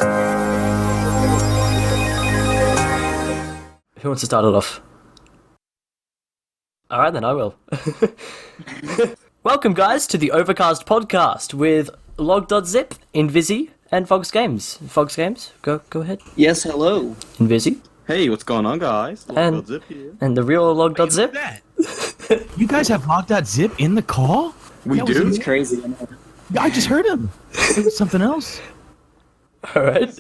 Who wants to start it off? Alright, then I will. Welcome, guys, to the OverCast podcast with Logdotzip, Invisi, and Fox Games. Fox Games, go ahead. Yes, hello. Invisi. Hey, what's going on, guys? And- Logdotzip here. And the real Logdotzip. You guys have Logdotzip in the call? We That was do? It's crazy. I know. I just heard him. It was something else. Alright.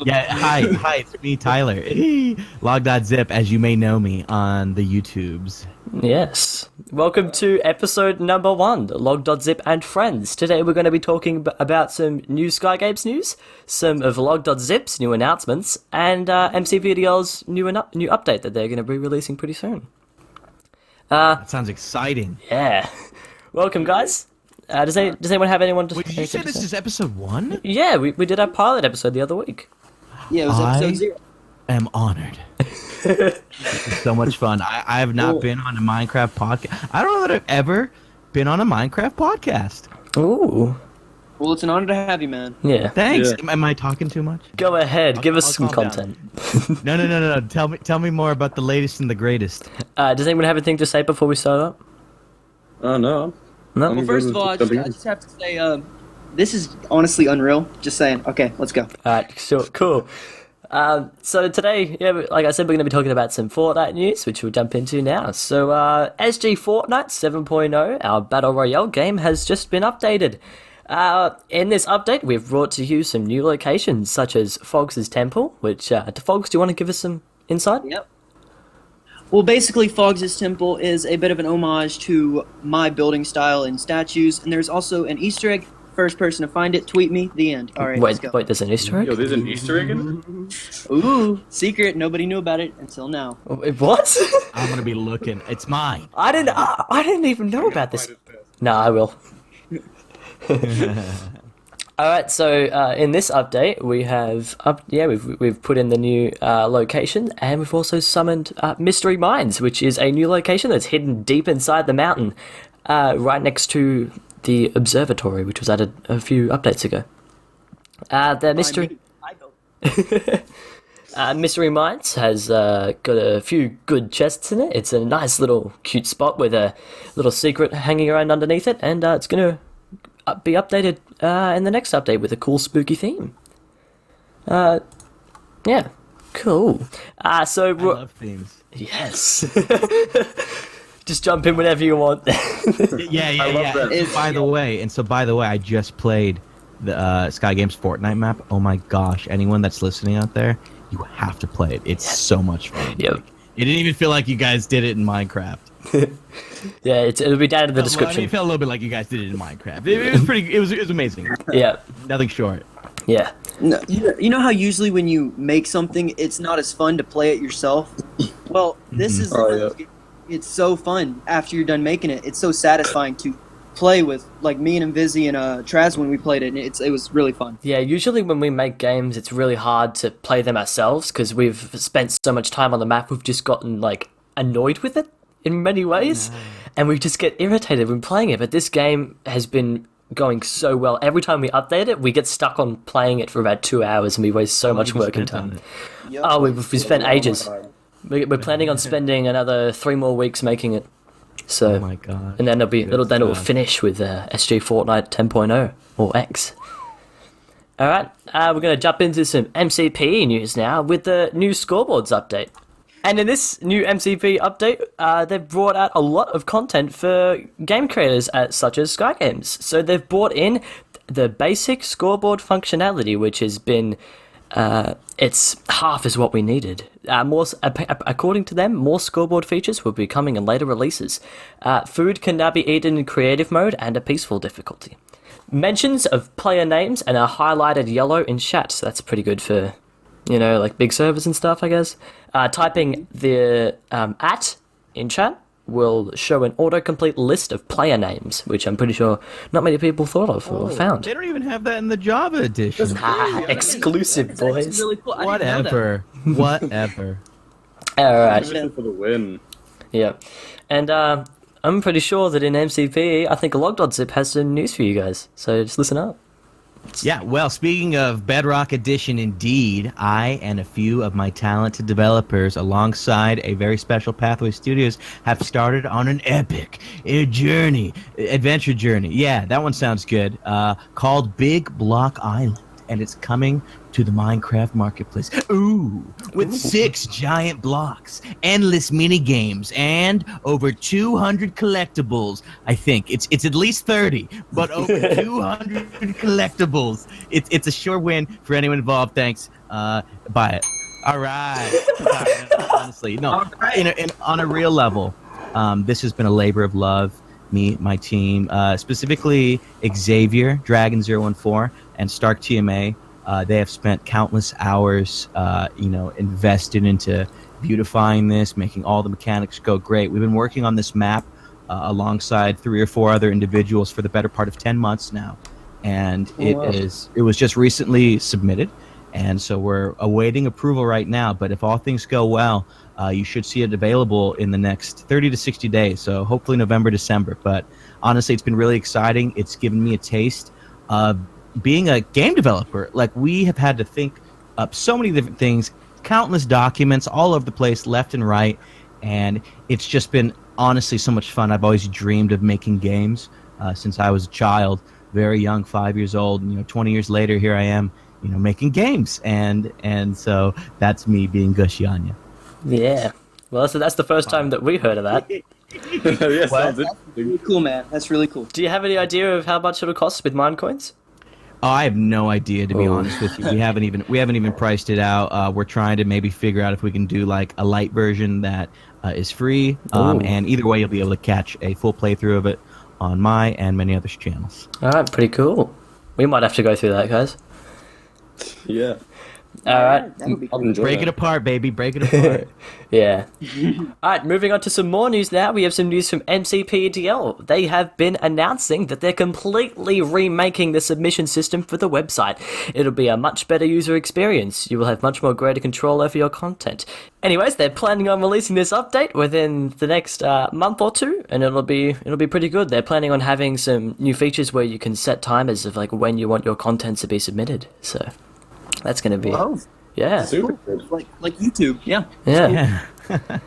Yeah, hi, it's me, Tyler. Hey, Log.zip, as you may know me on the YouTubes. Yes. Welcome to episode number 1, Log.zip and Friends. Today we're going to be talking about some new Sky Games news, some of Log.zip's new announcements, and MCVDL's new update that they're going to be releasing pretty soon. That sounds exciting. Yeah. Welcome, guys. Does anyone have anyone to... Wait, did you say this is episode 1? Yeah, we did our pilot episode the other week. Yeah, it was episode 0. I'm honored. It's so much fun. I have not been on a Minecraft podcast. I don't know that I've ever been on a Minecraft podcast. Ooh. Well, it's an honor to have you, man. Yeah. Thanks. Yeah. Am I talking too much? Go ahead, give us I'll some calm content. No. Tell me more about the latest and the greatest. Does anyone have anything to say before we start up? Oh, no. No? Well, first of all, I just have to say, this is honestly unreal. Just saying. Okay, let's go. Alright, sure, cool. So today, yeah, like I said, we're going to be talking about some Fortnite news, which we'll jump into now. So, SG Fortnite 7.0, our Battle Royale game, has just been updated. In this update, we've brought to you some new locations, such as Fogg's Temple, which, Foggs, do you want to give us some insight? Yep. Well, basically, Fogg's Temple is a bit of an homage to my building style and statues, and there's also an Easter egg. First person to find it, tweet me. The end. All right, let's go. Wait, there's an Easter egg? Yo, there's an Easter egg in it? Ooh, secret. Nobody knew about it until now. What? I'm gonna be looking. It's mine. I didn't even know about this. No, I will. Alright, so in this update we have we've put in the new location, and we've also summoned Mystery Mines, which is a new location that's hidden deep inside the mountain, right next to the observatory, which was added a few updates ago. The Mystery Mines has got a few good chests in it. It's a nice little cute spot with a little secret hanging around underneath it, and it's going to be updated in the next update with a cool spooky theme. Yeah, cool. So I love themes. yes. Just jump in whenever you want. Yeah. that. By the way, I just played the Sky Games Fortnite map. Oh my gosh! Anyone that's listening out there, you have to play it. It's so much fun. Yep. It didn't even feel like you guys did it in Minecraft. Yeah, it'll be down in the description. It felt a little bit like you guys did it in Minecraft. It was pretty. It was amazing. Yeah, Nothing short. yeah. No, you know how usually when you make something, it's not as fun to play it yourself? Well, this is... Oh, yeah. It's so fun after you're done making it. It's so satisfying to play with, like me and Invisi and Traz when we played it. And it was really fun. Yeah, usually when we make games, it's really hard to play them ourselves because we've spent so much time on the map, we've just gotten, like, annoyed with it in many ways. And we just get irritated when playing it. But this game has been going so well. Every time we update it, we get stuck on playing it for about 2 hours and we waste so much working time. Yep. Oh, we've spent ages. We're planning on spending another 3 more weeks making it. So, Oh my god. and then it will finish with SG Fortnite 10.0 or X. All right, we're going to jump into some MCP news now with the new scoreboards update. And in this new MCP update, they've brought out a lot of content for game creators such as Sky Games. So they've brought in the basic scoreboard functionality, which has been it's half as what we needed. According to them, more scoreboard features will be coming in later releases. Food can now be eaten in creative mode and a peaceful difficulty. Mentions of player names and are highlighted yellow in chat, so that's pretty good for, like big servers and stuff, I guess. Typing the @ in chat will show an autocomplete list of player names, which I'm pretty sure not many people thought of or found. They don't even have that in the Java edition. Exclusive, That's boys. really cool. I didn't know that. Whatever. Alright, For the win. yeah. And I'm pretty sure that in MCP, I think Logdotzip has some news for you guys, so just listen up. Yeah, well, speaking of Bedrock Edition, indeed, I and a few of my talented developers, alongside a very special Pathway Studios, have started on an epic adventure journey. Yeah, that one sounds good. Called Big Block Island, and it's coming to the Minecraft Marketplace. Ooh, with 6 giant blocks, endless mini games, and over 200 collectibles. I think it's at least 30, but over 200 collectibles. It's a sure win for anyone involved. Thanks. Buy it. All right. Honestly, no. On a real level, this has been a labor of love. Me, my team, specifically Xavier, Dragon014, and Stark TMA. They have spent countless hours, invested into beautifying this, making all the mechanics go great. We've been working on this map alongside 3 or 4 other individuals for the better part of 10 months now, and it was just recently submitted, and so we're awaiting approval right now. But if all things go well, you should see it available in the next 30 to 60 days. So hopefully November, December. But honestly, it's been really exciting. It's given me a taste of being a game developer. Like, we have had to think up so many different things, countless documents all over the place, left and right, and it's just been honestly so much fun. I've always dreamed of making games since I was a child, very young, 5 years old. 20 years later, here I am, making games, and so that's me being Gushy Anya. Yeah. Well, so that's the first time that we heard of that. Yeah, sounds interesting. Really cool, man. That's really cool. Do you have any idea of how much it'll cost with Minecoins? Oh, I have no idea, to be honest with you. We haven't even priced it out. We're trying to maybe figure out if we can do like a light version that is free, and either way, you'll be able to catch a full playthrough of it on my and many others' channels. All right, pretty cool. We might have to go through that, guys. Yeah. All right. That would be I'll cool. enjoy Break that. it apart, baby. Break it apart. Yeah. All right, moving on to some more news now. We have some news from MCPDL. They have been announcing that they're completely remaking the submission system for the website. It'll be a much better user experience. You will have much more greater control over your content. Anyways, they're planning on releasing this update within the next month or two, and it'll be pretty good. They're planning on having some new features where you can set timers of like when you want your content to be submitted. So that's going to be yeah. Super good. Like YouTube. Yeah. Yeah. Yeah.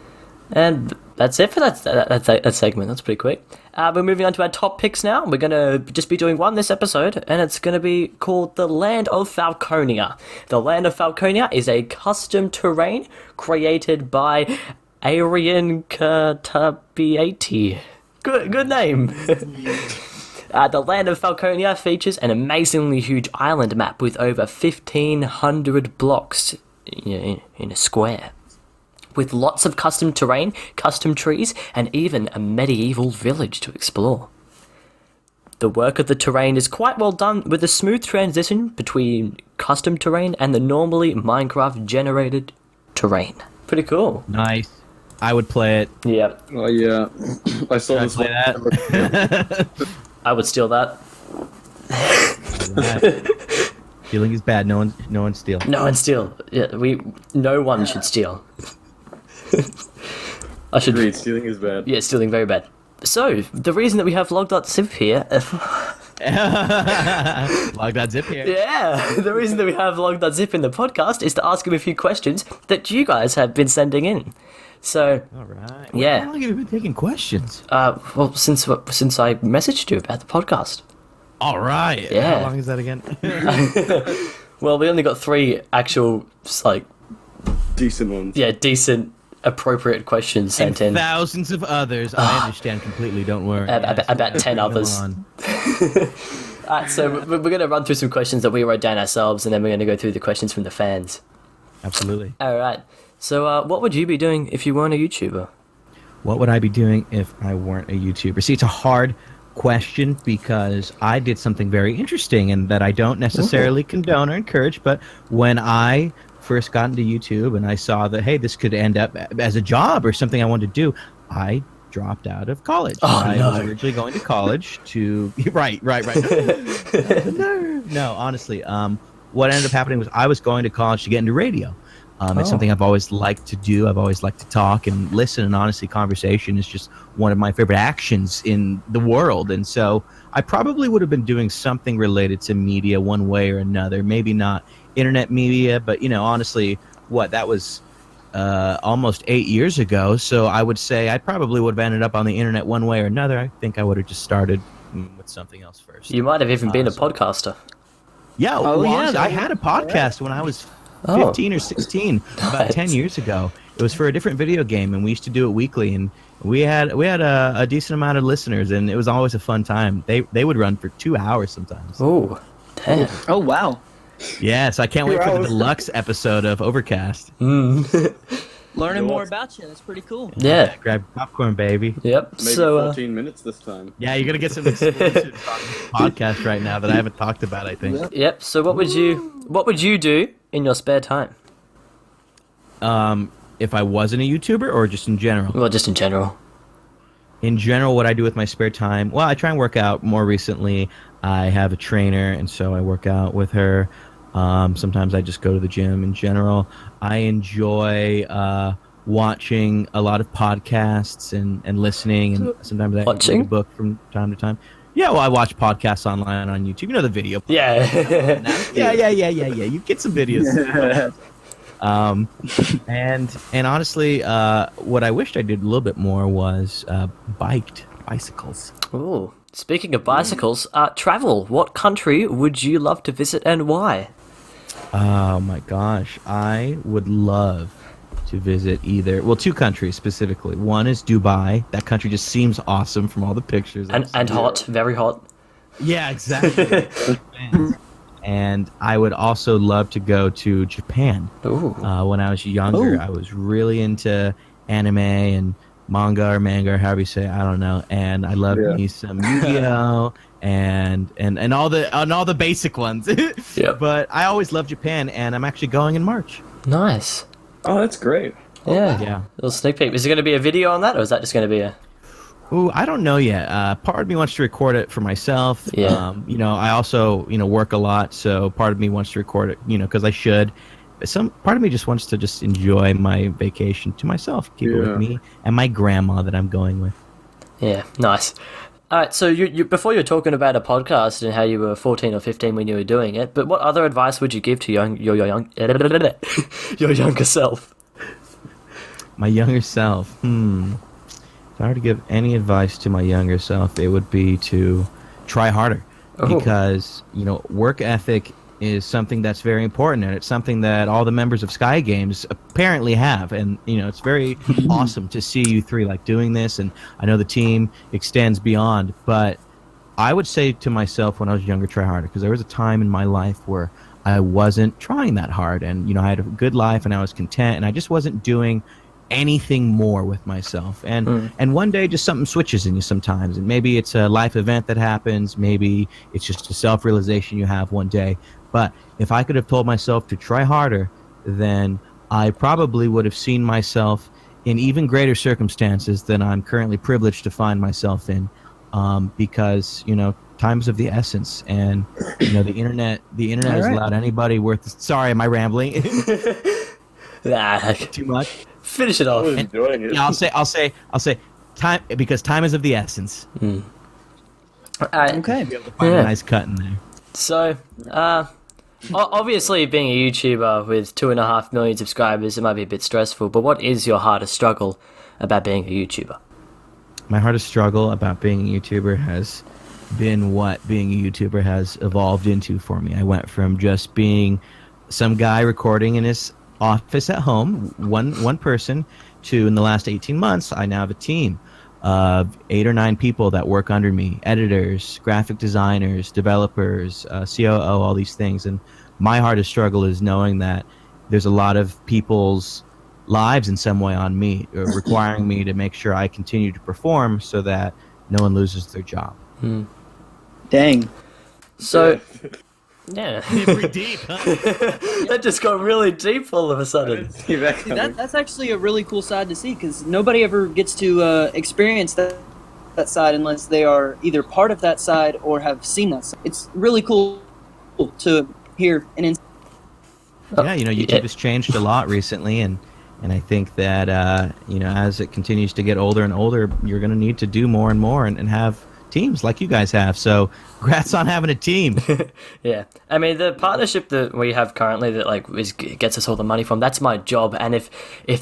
And that's it for that segment. That's pretty quick. We're moving on to our top picks now. We're going to just be doing one this episode, and it's going to be called The Land of Falconia. The Land of Falconia is a custom terrain created by Arian Katabiati. Good name. The Land of Falconia features an amazingly huge island map with over 1,500 blocks in a square, with lots of custom terrain, custom trees, and even a medieval village to explore. The work of the terrain is quite well done, with a smooth transition between custom terrain and the normally Minecraft-generated terrain. Pretty cool. Nice. I would play it. Yeah, Oh yeah. I saw this Play one. that. I would steal that. Alright. Stealing is bad. No one steal. No one steal. Yeah, no one should steal. I should. Agreed, stealing is bad. Yeah, stealing very bad. So the reason that we have Logdotzip here, Like that zip here. yeah, the reason that we have Logdotzip in the podcast is to ask him a few questions that you guys have been sending in. So, All right. Yeah. How long have you been taking questions? well, since I messaged you about the podcast. All right. Yeah. How long is that again? Well, we only got 3 actual, like, Decent ones. yeah, decent, appropriate questions And sent in. thousands of others. I understand completely. Don't worry. About 10 others. Come on. Alright, so we're going to run through some questions that we wrote down ourselves, and then we're going to go through the questions from the fans. Absolutely. Alright, so what would you be doing if you weren't a YouTuber? What would I be doing if I weren't a YouTuber? See, it's a hard question because I did something very interesting and that I don't necessarily condone or encourage, but when I first got into YouTube and I saw that, hey, this could end up as a job or something I wanted to do, I dropped out of college. I was originally going to college to... Right. No, honestly, what ended up happening was I was going to college to get into radio. It's something I've always liked to do. I've always liked to talk and listen, and honestly, conversation is just one of my favorite actions in the world. And so I probably would have been doing something related to media one way or another. Maybe not internet media, but, honestly, that was almost 8 years ago. So I would say I probably would have ended up on the internet one way or another. I think I would have just started with something else first. You might have even been a podcaster. Yeah, Oh, yeah, honestly, I that had a podcast when I was 15 or 16, about 10 years ago. It was for a different video game, and we used to do it weekly, and we had a decent amount of listeners, and it was always a fun time. They would run for 2 hours sometimes. Oh, damn. Oh, wow. Yes, I can't wait for the deluxe episode of Overcast. Learning more about you. That's pretty cool. Yeah. Grab popcorn, baby. Yep. Maybe So, 14 minutes this time. Yeah, you're gonna get some exclusives on this podcast right now that I haven't talked about, I think. yep. So, what would you do in your spare time? If I wasn't a YouTuber or just in general? Well, just in general. In general, what I do with my spare time, well, I try and work out. More recently, I have a trainer, and so I work out with her. Sometimes I just go to the gym. In general, I enjoy watching a lot of podcasts and listening, and sometimes I read a book from time to time. Yeah, well, I watch podcasts online on YouTube. You know the video. Yeah. Yeah. You get some videos. And honestly, what I wished I did a little bit more was bicycles. Ooh. Speaking of bicycles, travel. What country would you love to visit and why? Oh my gosh, I would love to visit two countries specifically. One is Dubai. That country just seems awesome from all the pictures. And hot, very hot. Yeah, exactly. And I would also love to go to Japan. Ooh. When I was younger, I was really into anime and manga or however you say it, I don't know. And I love me some Yu-Gi-Oh! and all the basic ones. Yeah. But I always loved Japan, and I'm actually going in March. Nice. Oh, that's great. Yeah. Yeah. Little sneak peek. Is it going to be a video on that, or is that just going to be a... Ooh, I don't know yet. Part of me wants to record it for myself. Yeah. I also, work a lot, so part of me wants to record it, because I should. Some part of me just wants to just enjoy my vacation to myself, keep it with me and my grandma that I'm going with. Yeah, nice. All right, so you before you were talking about a podcast and how you were 14 or 15 when you were doing it, but what other advice would you give to your younger self? My younger self. If I were to give any advice to my younger self, it would be to try harder. Because, work ethic is something that's very important, and it's something that all the members of Sky Games apparently have. And, it's very awesome to see you three doing this, and I know the team extends beyond. But I would say to myself when I was younger, try harder, because there was a time in my life where I wasn't trying that hard, and, I had a good life, and I was content, and I just wasn't doing anything more with myself. And one day just something switches in you sometimes, and maybe it's a life event that happens, maybe it's just a self-realization you have one day. But if I could have told myself to try harder, then I probably would have seen myself in even greater circumstances than I'm currently privileged to find myself in, because time is of the essence, and the internet has allowed anybody worth. Sorry, am I rambling? Too much. Finish it off. I was enjoying it. Yeah, I'll say time, because time is of the essence. Okay. Be able to find a nice cut in there. So, obviously, being a YouTuber with 2.5 million subscribers, it might be a bit stressful. But what is your hardest struggle about being a YouTuber? My hardest struggle about being a YouTuber has been what being a YouTuber has evolved into for me. I went from just being some guy recording in his office at home, one person, to in the last 18 months, I now have a team of 8 or 9 people that work under me, editors, graphic designers, developers, COO, all these things. And my hardest struggle is knowing that there's a lot of people's lives in some way on me, requiring me to make sure I continue to perform so that no one loses their job. Dang. So, yeah. Pretty deep, huh? That just got really deep all of a sudden. See that coming. That's actually a really cool side to see, because nobody ever gets to experience that side unless they are either part of that side or have seen that side. It's really cool to hear an Yeah, YouTube has changed a lot recently, and I think that as it continues to get older and older, you're going to need to do more and more and have teams like you guys have. So, congrats on having a team. Yeah, I mean the partnership that we have currently that gets us all the money from. That's my job, and if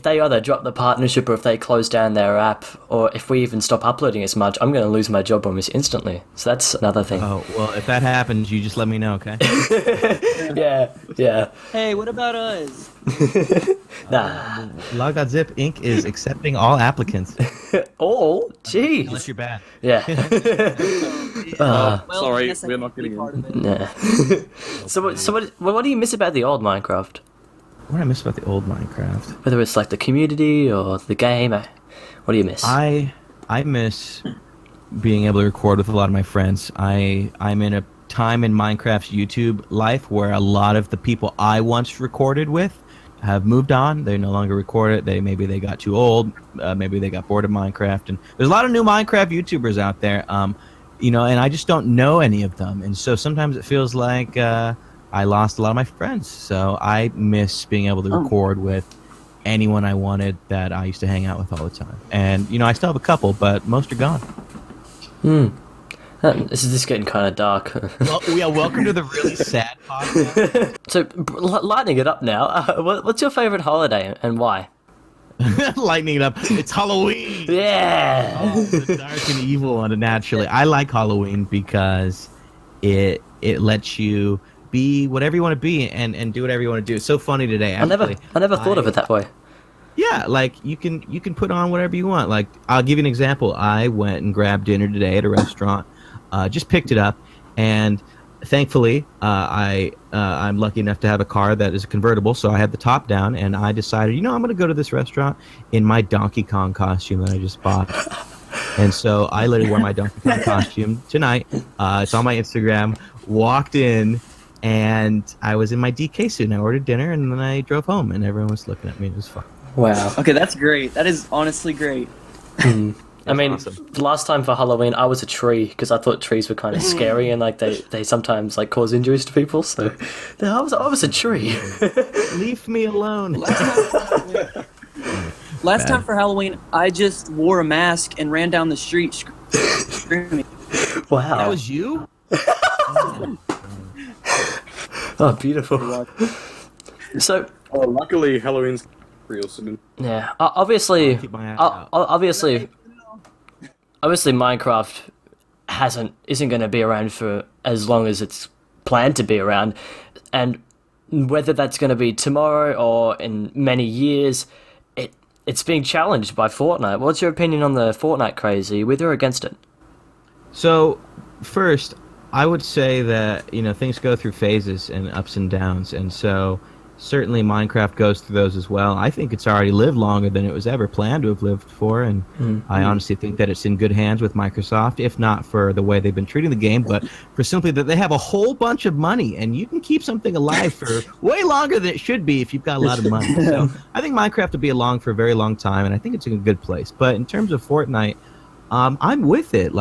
they either drop the partnership or if they close down their app or if we even stop uploading as much, I'm going to lose my job almost instantly. So that's another thing. Oh well, if that happens, you just let me know, okay? Yeah. Hey, what about us? Nah. Logdotzip Inc. is accepting all applicants. Oh, jeez. Unless you're bad. Yeah. Well, Sorry, I guess I we're can not be getting part in. of it. Yeah. So what do you miss about the old Minecraft? What do I miss about the old Minecraft? Whether it's like the community or the game, what do you miss? I miss being able to record with a lot of my friends. I'm in a time in Minecraft's YouTube life where a lot of the people I once recorded with have moved on. They no longer record it. Maybe they got too old. Maybe they got bored of Minecraft. And there's a lot of new Minecraft YouTubers out there. And I just don't know any of them. And so sometimes it feels like I lost a lot of my friends. So I miss being able to record with anyone I wanted that I used to hang out with all the time. And I still have a couple, but most are gone. This is just getting kind of dark. Well, yeah, welcome to the really sad podcast. So, lightening it up now, what's your favorite holiday and why? Lightening it up. It's Halloween. Yeah. Oh, the dark and evil one. Naturally, I like Halloween because it lets you be whatever you want to be and do whatever you want to do. It's so funny today. Actually, I never thought of it that way. Yeah, like you can put on whatever you want. Like I'll give you an example. I went and grabbed dinner today at a restaurant. Just picked it up, and thankfully, I'm lucky enough to have a car that is convertible, so I had the top down, and I decided, I'm going to go to this restaurant in my Donkey Kong costume that I just bought. And so I literally wore my Donkey Kong costume tonight. It's on my Instagram. Walked in, and I was in my DK suit, and I ordered dinner, and then I drove home, and everyone was looking at me. It was fun. Wow. Okay, that's great. That is honestly great. I mean, awesome. the last time for Halloween, I was a tree because I thought trees were kind of scary and they sometimes cause injuries to people. So I was a tree. Leave me alone. Last time for Halloween, I just wore a mask and ran down the street screaming. Wow. That was you? Oh, beautiful. So Luckily, Halloween's real soon. yeah, obviously, Keep my eye out. obviously, Minecraft isn't going to be around for as long as it's planned to be around, and whether that's going to be tomorrow or in many years, it's being challenged by Fortnite. What's your opinion on the Fortnite craze? Are you with or against it? So, first, I would say that, things go through phases and ups and downs, and so certainly Minecraft goes through those as well. I think it's already lived longer than it was ever planned to have lived for, and I honestly think that it's in good hands with Microsoft, if not for the way they've been treating the game, but for simply that they have a whole bunch of money, and you can keep something alive for way longer than it should be if you've got a lot of money. So I think Minecraft will be along for a very long time, and I think it's in a good place. But in terms of Fortnite, I'm with it.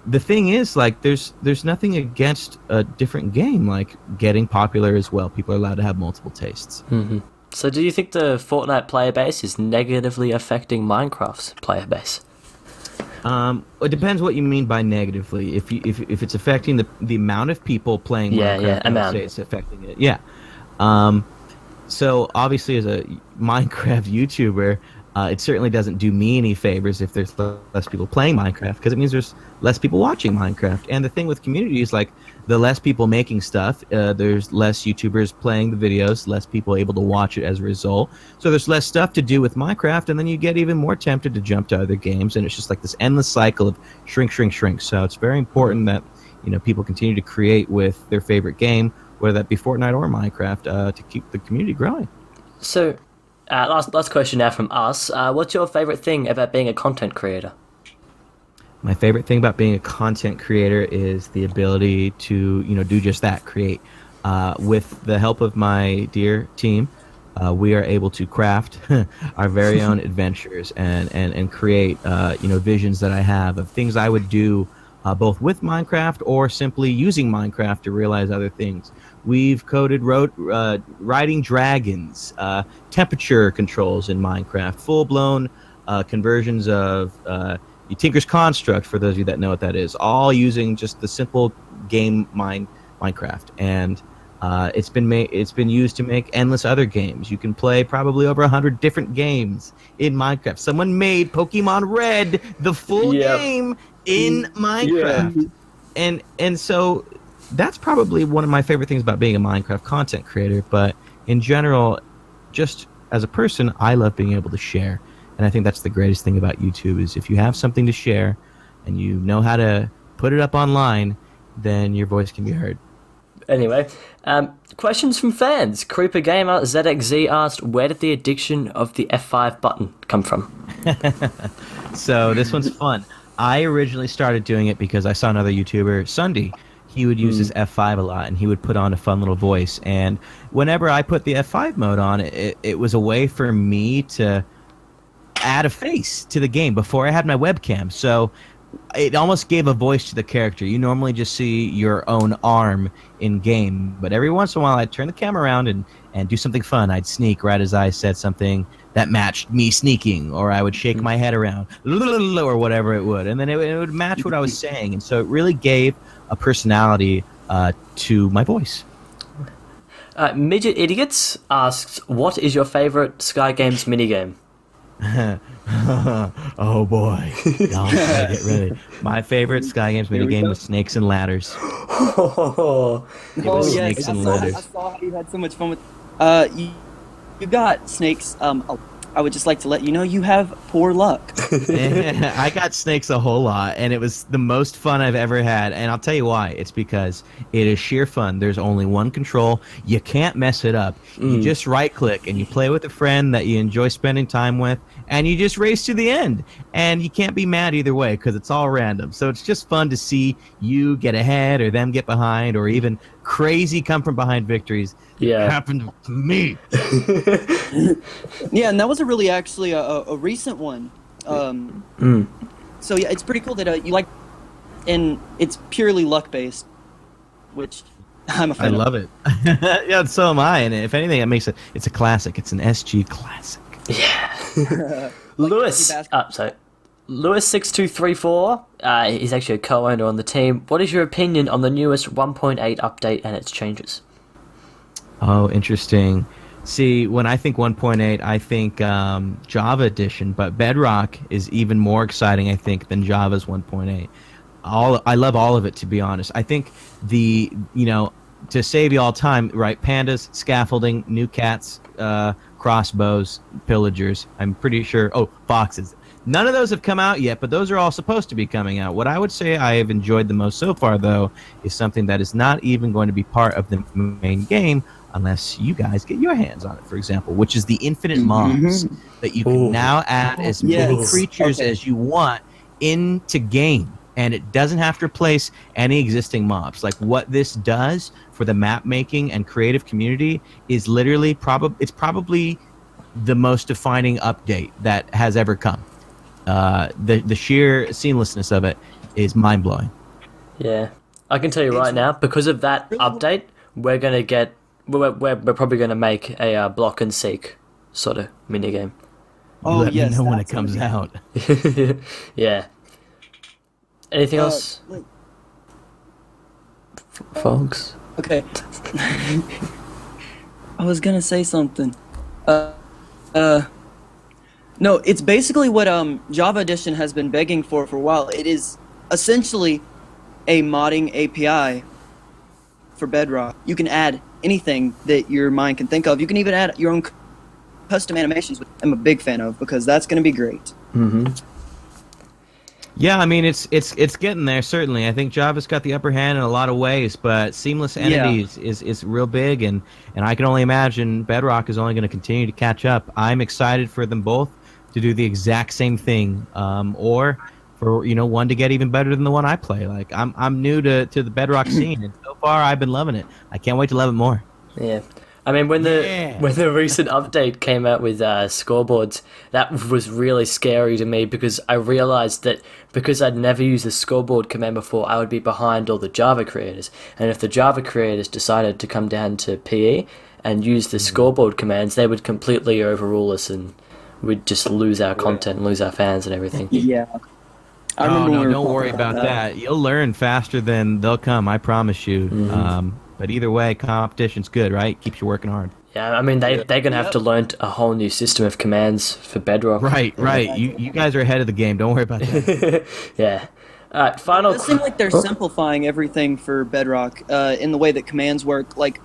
The thing is, there's nothing against a different game, getting popular as well. People are allowed to have multiple tastes. Mm-hmm. So do you think the Fortnite player base is negatively affecting Minecraft's player base? It depends what you mean by negatively. If it's affecting the amount of people playing Minecraft, I would say it's affecting it. Yeah. So obviously, as a Minecraft YouTuber, it certainly doesn't do me any favors if there's less people playing Minecraft, because it means there's less people watching Minecraft. And the thing with community is, the less people making stuff, there's less YouTubers playing the videos, less people able to watch it as a result. So there's less stuff to do with Minecraft, and then you get even more tempted to jump to other games, and it's just this endless cycle of shrink. So it's very important that people continue to create with their favorite game, whether that be Fortnite or Minecraft, to keep the community growing. So, last question now from us. What's your favorite thing about being a content creator? My favorite thing about being a content creator is the ability to, do just that, create. With the help of my dear team, we are able to craft our very own adventures and create, visions that I have of things I would do both with Minecraft or simply using Minecraft to realize other things. We've coded riding dragons, temperature controls in Minecraft, full-blown conversions of Tinker's Construct, for those of you that know what that is, all using just the simple game Minecraft. And it's been used to make endless other games. You can play probably over 100 different games in Minecraft. Someone made Pokemon Red, the full game, in Minecraft. And so that's probably one of my favorite things about being a Minecraft content creator. But in general, just as a person, I love being able to share. And I think that's the greatest thing about YouTube is if you have something to share and you know how to put it up online, then your voice can be heard. Anyway, questions from fans. Creeper Gamer ZXZ asked, where did the addiction of the F5 button come from? So this one's fun. I originally started doing it because I saw another YouTuber, Sunday. He would use his F5 a lot, and he would put on a fun little voice. And whenever I put the F5 mode on, it was a way for me to add a face to the game before I had my webcam. So it almost gave a voice to the character. You normally just see your own arm in game, but every once in a while I'd turn the camera around and do something fun. I'd sneak right as I said something that matched me sneaking, or I would shake my head around or whatever it would, and then it would match what I was saying. And so it really gave a personality to my voice. Midget Idiots asks, what is your favorite Sky Games minigame? Oh boy. No, get ready. My favorite Sky Games minigame was Snakes and Ladders. It was Snakes and Ladders. I saw how you had so much fun with. You got snakes. I would just like to let you know you have poor luck. I got snakes a whole lot, and it was the most fun I've ever had. And I'll tell you why. It's because it is sheer fun. There's only one control. You can't mess it up. You just right-click, and you play with a friend that you enjoy spending time with, and you just race to the end. And you can't be mad either way because it's all random. So it's just fun to see you get ahead or them get behind or even crazy come-from-behind victories. Yeah. Happened to me. Yeah, and that was actually a recent one. So yeah, it's pretty cool that you like, and it's purely luck based, which I'm a fan. I love it. Yeah, so am I. And if anything, it makes it's a classic. It's an SG classic. Yeah. Lewis6234, he's actually a co-owner on the team. What is your opinion on the newest 1.8 update and its changes? Oh, interesting. See, when I think 1.8, I think Java Edition, but Bedrock is even more exciting, I think, than Java's 1.8. I love all of it, to be honest. I think to save you all time, right? Pandas, scaffolding, new cats, crossbows, pillagers. I'm pretty sure. Oh, foxes. None of those have come out yet, but those are all supposed to be coming out. What I would say I have enjoyed the most so far, though, is something that is not even going to be part of the main game unless you guys get your hands on it, for example, which is the infinite mobs that you can now add as many creatures as you want into game. And it doesn't have to replace any existing mobs. Like, what this does for the map making and creative community is literally probably the most defining update that has ever come. The sheer seamlessness of it is mind blowing. Yeah, I can tell you right now, because of that update, we're probably gonna make a block and seek sort of minigame. Oh, Let yes, me know when it that's comes out. Yeah. Anything else, folks? Okay. I was gonna say something. No, it's basically what Java Edition has been begging for a while. It is essentially a modding API for Bedrock. You can add anything that your mind can think of. You can even add your own custom animations, which I'm a big fan of because that's going to be great. Yeah, I mean it's getting there, certainly. I think Java's got the upper hand in a lot of ways, but seamless entities is real big, and I can only imagine Bedrock is only going to continue to catch up. I'm excited for them both to do the exact same thing, or for one to get even better than the one I play. Like I'm new to the Bedrock scene, and so far I've been loving it. I can't wait to love it more. Yeah. I mean, when the Yeah. when the recent update came out with scoreboards, that was really scary to me because I realized that because I'd never used the scoreboard command before, I would be behind all the Java creators. And if the Java creators decided to come down to PE and use the scoreboard commands, they would completely overrule us and we'd just lose our content, lose our fans and everything. Yeah. I Oh remember no, when we were don't worry talking about that. You'll learn faster than they'll come. I promise you. But either way, competition's good, right? Keeps you working hard. Yeah, I mean, they're going to have to learn a whole new system of commands for Bedrock. Right. You guys are ahead of the game. Don't worry about that. Yeah. All right, final... It does seem like they're simplifying everything for Bedrock in the way that commands work. Like,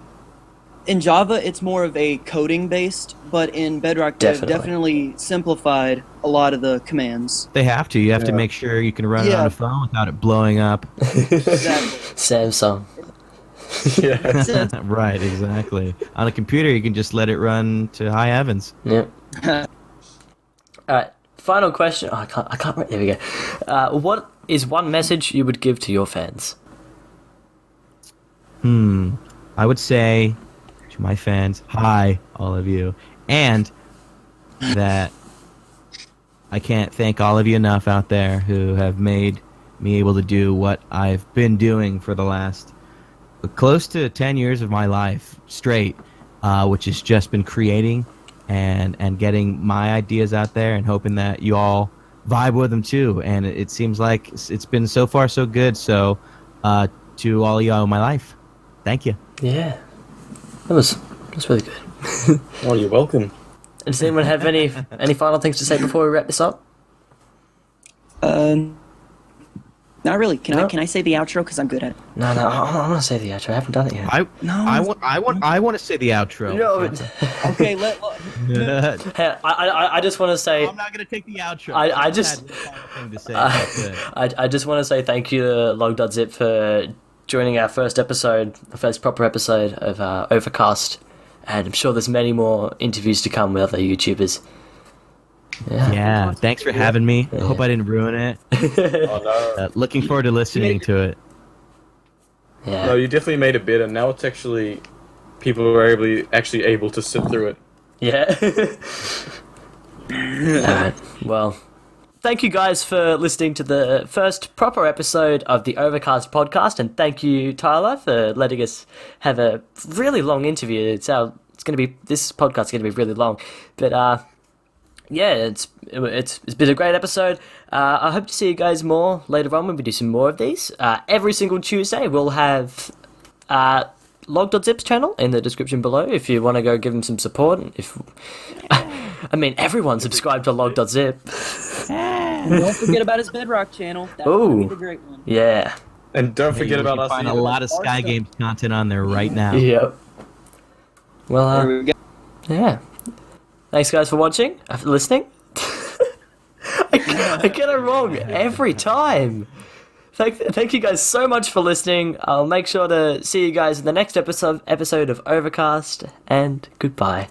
in Java, it's more of a coding-based, but in Bedrock, they've definitely simplified a lot of the commands. They have to. You have to make sure you can run it on a phone without it blowing up. Exactly. Samsung. Yeah. Right, exactly. On a computer, you can just let it run to high heavens. Yep. All right, final question. Oh, I can't write. There we go. What is one message you would give to your fans? I would say to my fans, hi, all of you, and that I can't thank all of you enough out there who have made me able to do what I've been doing for the last close to 10 years of my life straight, which has just been creating and getting my ideas out there and hoping that you all vibe with them too. And it seems like it's been so far so good. So to all y'all in my life, thank you. Yeah, that's really good. Oh, you're welcome. Does anyone have any final things to say before we wrap this up? Not really. Can No? I say the outro? Because I'm good at it. No, I want to say the outro. I haven't done it yet. I want to say the outro. No, but, Okay, hey, I just want to say... I'm not gonna take the outro. I just- had one final thing to say. That's it. I just want to say thank you to Logdotzip for joining our first proper episode of OverCast, and I'm sure there's many more interviews to come with other YouTubers. Yeah, thanks for having me. I hope I didn't ruin it. Oh no. Looking forward to listening to it. Yeah. No, you definitely made it better. Now it's actually people are actually able to sit through it. Yeah. Alright, well, thank you guys for listening to the first proper episode of the Overcast podcast, and thank you, Tyler, for letting us have a really long interview. This podcast's gonna be really long, but yeah, it's been a great episode. I hope to see you guys more later on when we do some more of these. Every single Tuesday we'll have Logdotzip's channel in the description below if you want to go give him some support. I mean, everyone subscribe to Logdotzip. And don't forget about his Bedrock channel. That's gonna be the great one. Yeah. And don't forget You about can us. find a lot of Sky Games content on there right now. Yep. Well, There we go. yeah. Thanks, guys, for watching, for listening. I get it wrong every time. Thank you guys so much for listening. I'll make sure to see you guys in the next episode of Overcast, and goodbye.